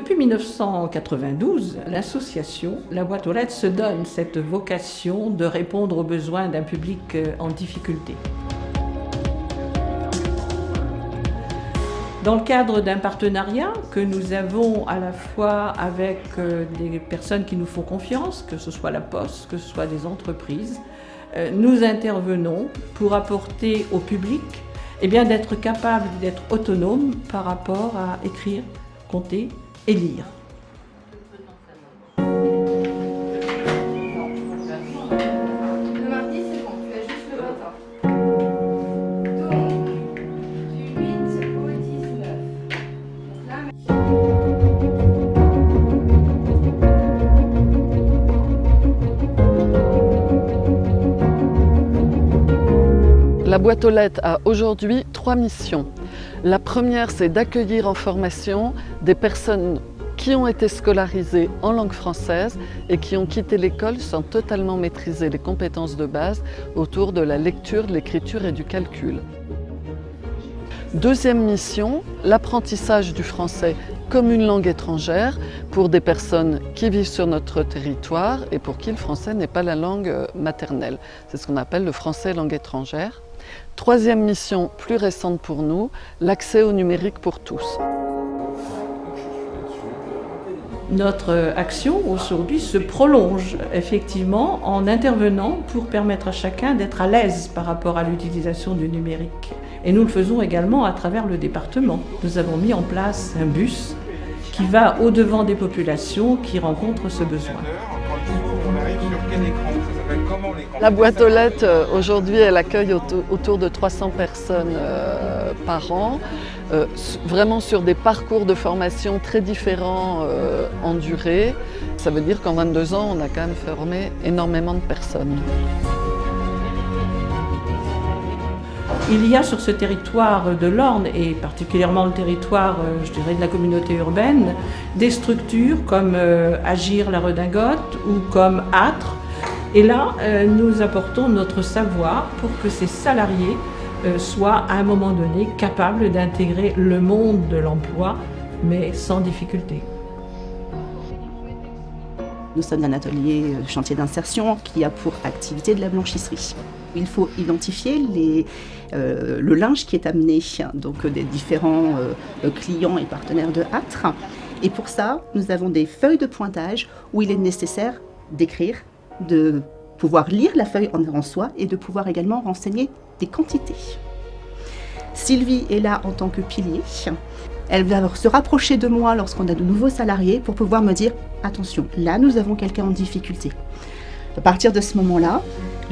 Depuis 1992, l'association La Boîte aux Lettres se donne cette vocation de répondre aux besoins d'un public en difficulté. Dans le cadre d'un partenariat que nous avons à la fois avec des personnes qui nous font confiance, que ce soit la Poste, que ce soit des entreprises, nous intervenons pour apporter au public d'être capable d'être autonome par rapport à écrire, compter et lire. Le mardi, c'est bon, tu as juste le matin. Donc, du 8 au 19. Donc là, La boîte aux lettres a aujourd'hui 3 missions. La première, c'est d'accueillir en formation des personnes qui ont été scolarisées en langue française et qui ont quitté l'école sans totalement maîtriser les compétences de base autour de la lecture, de l'écriture et du calcul. Deuxième mission, l'apprentissage du français comme une langue étrangère pour des personnes qui vivent sur notre territoire et pour qui le français n'est pas la langue maternelle. C'est ce qu'on appelle le français langue étrangère. Troisième mission, plus récente pour nous, l'accès au numérique pour tous. Notre action aujourd'hui se prolonge effectivement en intervenant pour permettre à chacun d'être à l'aise par rapport à l'utilisation du numérique. Et nous le faisons également à travers le département. Nous avons mis en place un bus qui va au-devant des populations qui rencontrent ce besoin. La boîte aux lettres, aujourd'hui, elle accueille autour de 300 personnes par an, vraiment sur des parcours de formation très différents en durée. Ça veut dire qu'en 22 ans, on a quand même formé énormément de personnes. Il y a sur ce territoire de l'Orne, et particulièrement le territoire, je dirais, de la communauté urbaine, des structures comme Agir la Redingote ou comme Âtre. Et là, nous apportons notre savoir pour que ces salariés soient à un moment donné capables d'intégrer le monde de l'emploi, mais sans difficulté. Nous sommes un atelier chantier d'insertion qui a pour activité de la blanchisserie. Il faut identifier le linge qui est amené donc des différents clients et partenaires de Âtre. Et pour ça, nous avons des feuilles de pointage où il est nécessaire d'écrire, de pouvoir lire la feuille en soi et de pouvoir également renseigner des quantités. Sylvie est là en tant que pilier. Elle va se rapprocher de moi lorsqu'on a de nouveaux salariés pour pouvoir me dire « Attention, là nous avons quelqu'un en difficulté ». À partir de ce moment-là,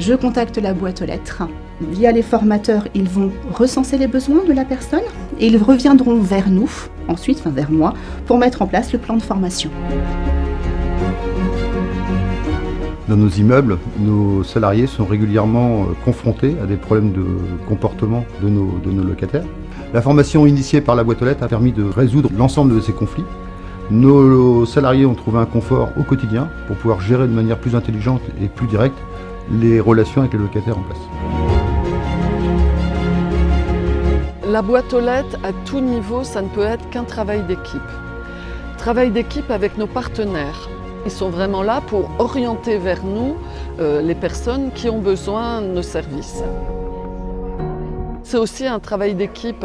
je contacte la boîte aux lettres. Via les formateurs, ils vont recenser les besoins de la personne et ils reviendront vers nous, ensuite, vers moi, pour mettre en place le plan de formation. Dans nos immeubles, nos salariés sont régulièrement confrontés à des problèmes de comportement de nos locataires. La formation initiée par la boîte aux lettres a permis de résoudre l'ensemble de ces conflits. Nos salariés ont trouvé un confort au quotidien pour pouvoir gérer de manière plus intelligente et plus directe les relations avec les locataires en place. La boîte aux lettres, à tout niveau, ça ne peut être qu'un travail d'équipe. Travail d'équipe avec nos partenaires. Ils sont vraiment là pour orienter vers nous les personnes qui ont besoin de nos services. C'est aussi un travail d'équipe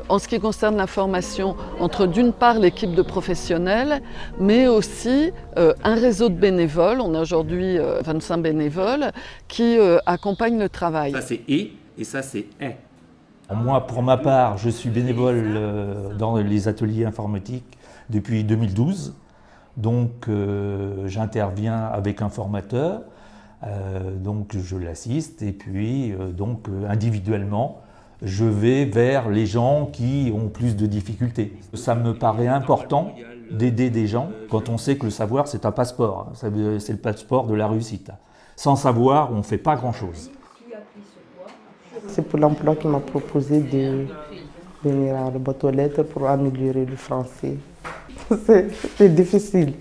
en ce qui concerne la formation entre d'une part l'équipe de professionnels, mais aussi un réseau de bénévoles. On a aujourd'hui 25 bénévoles qui accompagnent le travail. Ça c'est et ça c'est est. Moi, pour ma part, je suis bénévole dans les ateliers informatiques depuis 2012. Donc j'interviens avec un formateur, donc je l'assiste et puis individuellement je vais vers les gens qui ont plus de difficultés. Ça me paraît important d'aider des gens quand on sait que le savoir c'est un passeport, c'est le passeport de la réussite. Sans savoir, on ne fait pas grand-chose. C'est pour l'emploi qui m'a proposé de venir à la boîte aux lettres pour améliorer le français. C'est difficile.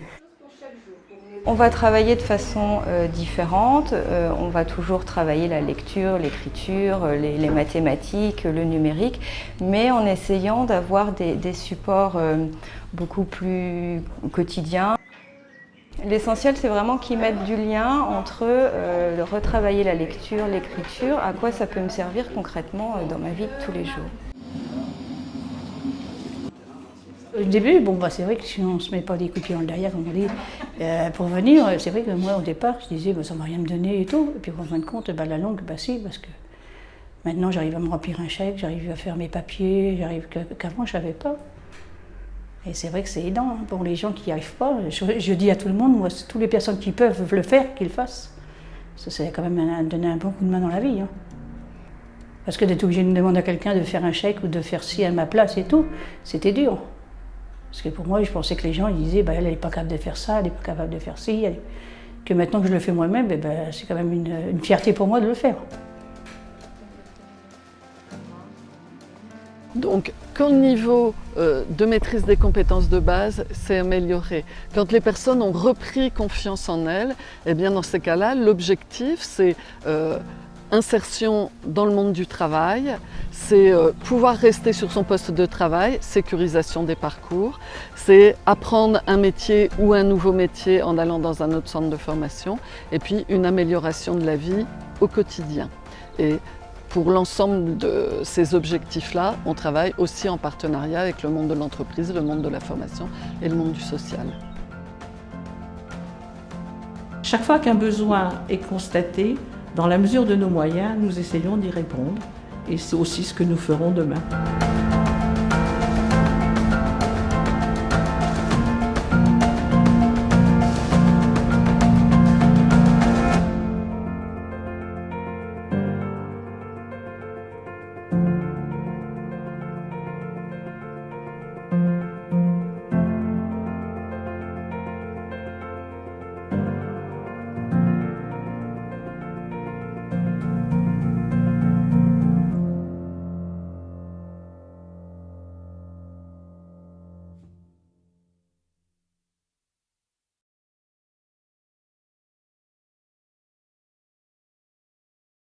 On va travailler de façon différente, on va toujours travailler la lecture, l'écriture, les mathématiques, le numérique, mais en essayant d'avoir des supports beaucoup plus quotidiens. L'essentiel, c'est vraiment qu'ils mettent du lien entre retravailler la lecture, l'écriture, à quoi ça peut me servir concrètement dans ma vie de tous les jours. Au début, c'est vrai que si on ne se met pas des coups de pied dans le derrière, comme on dit, pour venir, c'est vrai que moi au départ, je disais ça ne va rien me donner et tout. Et puis en fin de compte, la langue, si, parce que maintenant j'arrive à me remplir un chèque, j'arrive à faire mes papiers, qu'avant je ne savais pas. Et c'est vrai que c'est aidant pour les gens qui n'y arrivent pas. Je dis à tout le monde, moi, toutes les personnes qui peuvent le faire, qu'ils le fassent. C'est quand même donner un bon coup de main dans la vie. Parce que d'être obligé de demander à quelqu'un de faire un chèque ou de faire ci à ma place et tout, c'était dur. Parce que pour moi, je pensais que les gens ils disaient elle n'est pas capable de faire ça, elle n'est pas capable de faire ci. Que maintenant que je le fais moi-même, c'est quand même une fierté pour moi de le faire. Donc, quand le niveau de maîtrise des compétences de base s'est amélioré, quand les personnes ont repris confiance en elles, eh bien dans ces cas-là, l'objectif c'est insertion dans le monde du travail, c'est pouvoir rester sur son poste de travail, sécurisation des parcours, c'est apprendre un métier ou un nouveau métier en allant dans un autre centre de formation, et puis une amélioration de la vie au quotidien. Et pour l'ensemble de ces objectifs-là, on travaille aussi en partenariat avec le monde de l'entreprise, le monde de la formation et le monde du social. Chaque fois qu'un besoin est constaté, dans la mesure de nos moyens, nous essayons d'y répondre. Et c'est aussi ce que nous ferons demain.